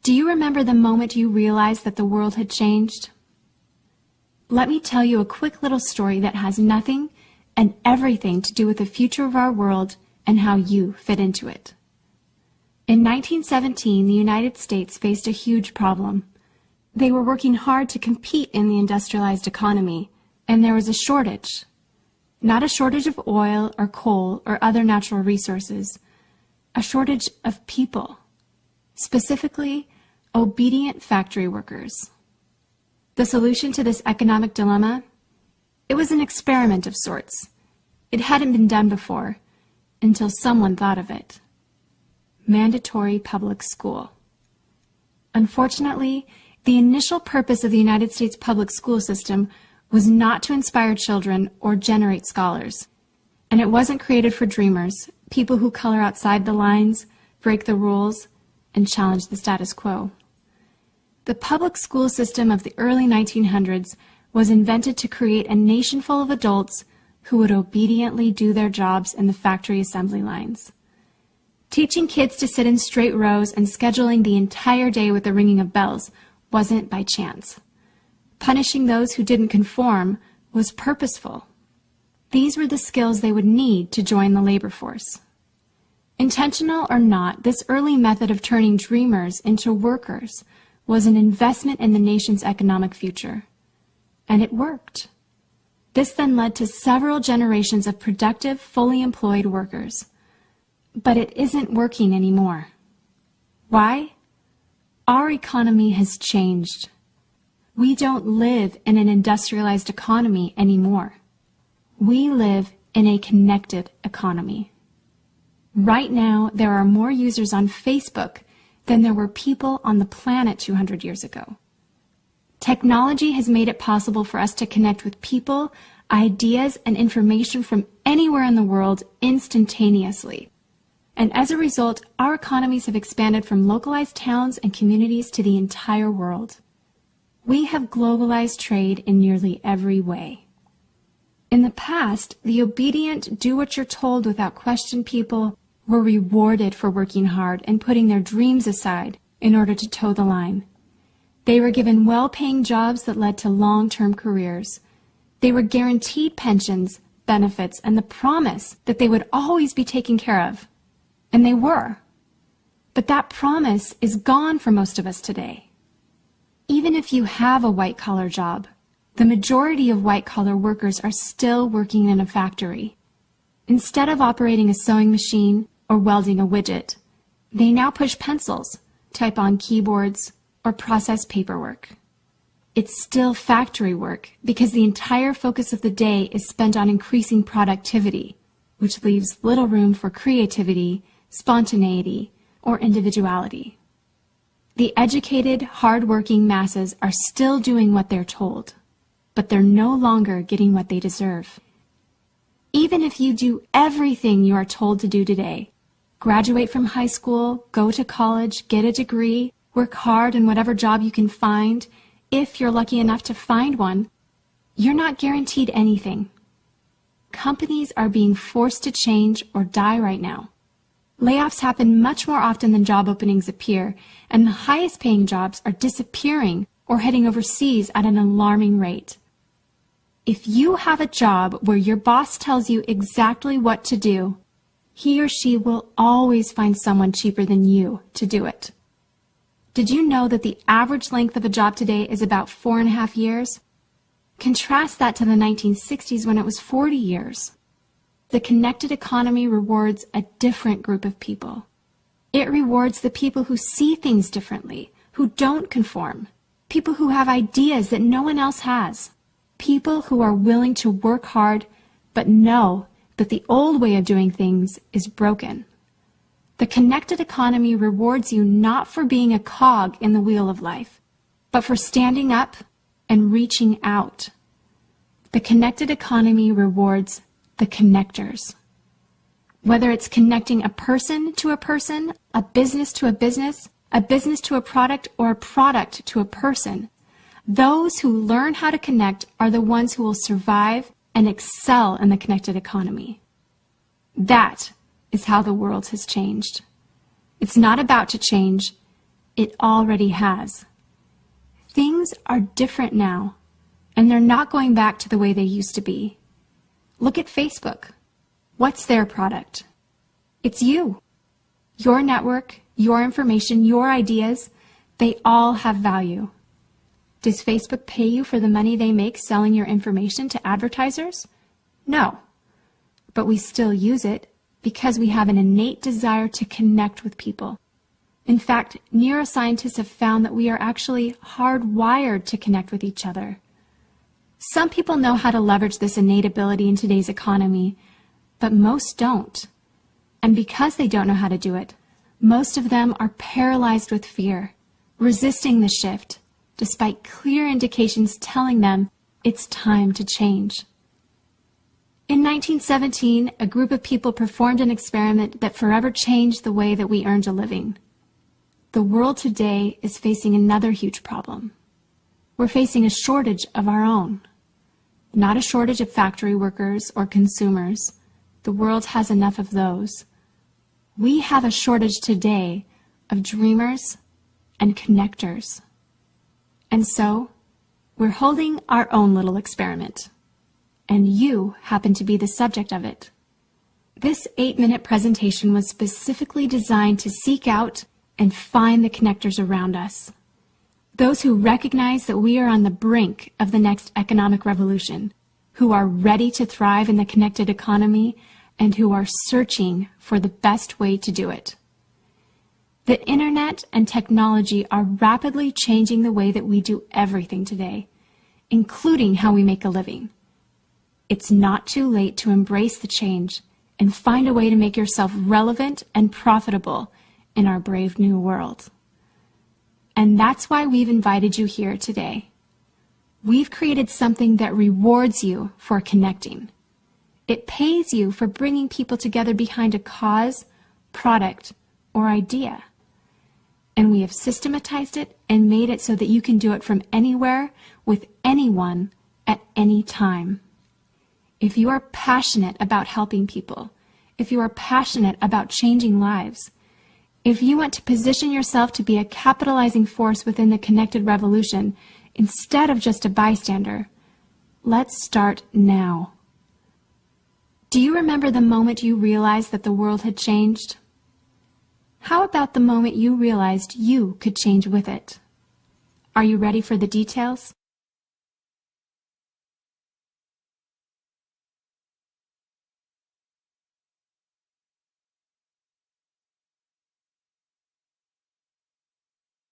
Do you remember the moment you realized that the world had changed? Let me tell you a quick little story that has nothing and everything to do with the future of our world and how you fit into it. In 1917, the United States faced a huge problem. They were working hard to compete in the industrialized economy, and there was a shortage. Not a shortage of oil or coal or other natural resources, a shortage of people, specifically obedient factory workers. The solution to this economic dilemma? It was an experiment of sorts. It hadn't been done before, until someone thought of it. Mandatory public school. Unfortunately, the initial purpose of the United States public school system was not to inspire children or generate scholars. And it wasn't created for dreamers, people who color outside the lines, break the rules, and challenge the status quo. The public school system of the early 1900s was invented to create a nation full of adults who would obediently do their jobs in the factory assembly lines. Teaching kids to sit in straight rows and scheduling the entire day with the ringing of bells wasn't by chance. Punishing those who didn't conform was purposeful. These were the skills they would need to join the labor force. Intentional or not, this early method of turning dreamers into workers was an investment in the nation's economic future. And it worked. This then led to several generations of productive, fully employed workers. But it isn't working anymore. Why? Our economy has changed. We don't live in an industrialized economy anymore. We live in a connected economy. Right now, there are more users on Facebook than there were people on the planet 200 years ago. Technology has made it possible for us to connect with people, ideas, and information from anywhere in the world instantaneously. And as a result, our economies have expanded from localized towns and communities to the entire world. We have globalized trade in nearly every way. In the past, the obedient, do-what-you're-told without question people were rewarded for working hard and putting their dreams aside in order to toe the line. They were given well-paying jobs that led to long-term careers. They were guaranteed pensions, benefits, and the promise that they would always be taken care of. And they were. But that promise is gone for most of us today. Even if you have a white-collar job, the majority of white-collar workers are still working in a factory. Instead of operating a sewing machine or welding a widget, they now push pencils, type on keyboards, or process paperwork. It's still factory work because the entire focus of the day is spent on increasing productivity, which leaves little room for creativity, spontaneity, or individuality. The educated, hard-working masses are still doing what they're told, but they're no longer getting what they deserve. Even if you do everything you are told to do today, graduate from high school, go to college, get a degree, work hard in whatever job you can find, if you're lucky enough to find one, you're not guaranteed anything. Companies are being forced to change or die right now. Layoffs happen much more often than job openings appear, and the highest paying jobs are disappearing or heading overseas at an alarming rate. If you have a job where your boss tells you exactly what to do, he or she will always find someone cheaper than you to do it. Did you know that the average length of a job today is about 4.5 years? Contrast that to the 1960s when it was 40 years. The connected economy rewards a different group of people. It rewards the people who see things differently, who don't conform, people who have ideas that no one else has, people who are willing to work hard but know that the old way of doing things is broken. The connected economy rewards you not for being a cog in the wheel of life, but for standing up and reaching out. The connected economy rewards the connectors. Whether it's connecting a person to a person, a business to a business to a product, or a product to a person, those who learn how to connect are the ones who will survive and excel in the connected economy. That is how the world has changed. It's not about to change. It already has. Things are different now, and they're not going back to the way they used to be. Look at Facebook. What's their product? It's you. Your network, your information, your ideas, they all have value. Does Facebook pay you for the money they make selling your information to advertisers? No. But we still use it because we have an innate desire to connect with people. In fact, neuroscientists have found that we are actually hardwired to connect with each other. Some people know how to leverage this innate ability in today's economy, but most don't. And because they don't know how to do it, most of them are paralyzed with fear, resisting the shift, despite clear indications telling them it's time to change. In 1917, a group of people performed an experiment that forever changed the way that we earned a living. The world today is facing another huge problem. We're facing a shortage of our own. Not a shortage of factory workers or consumers. The world has enough of those. We have a shortage today of dreamers and connectors. And so, we're holding our own little experiment. And you happen to be the subject of it. This 8-minute presentation was specifically designed to seek out and find the connectors around us. Those who recognize that we are on the brink of the next economic revolution, who are ready to thrive in the connected economy, and who are searching for the best way to do it. The internet and technology are rapidly changing the way that we do everything today, including how we make a living. It's not too late to embrace the change and find a way to make yourself relevant and profitable in our brave new world. And that's why we've invited you here today. We've created something that rewards you for connecting. It pays you for bringing people together behind a cause, product, or idea. And we have systematized it and made it so that you can do it from anywhere with anyone at any time. If you are passionate about helping people, if you are passionate about changing lives, if you want to position yourself to be a capitalizing force within the connected revolution instead of just a bystander, let's start now. Do you remember the moment you realized that the world had changed? How about the moment you realized you could change with it? Are you ready for the details?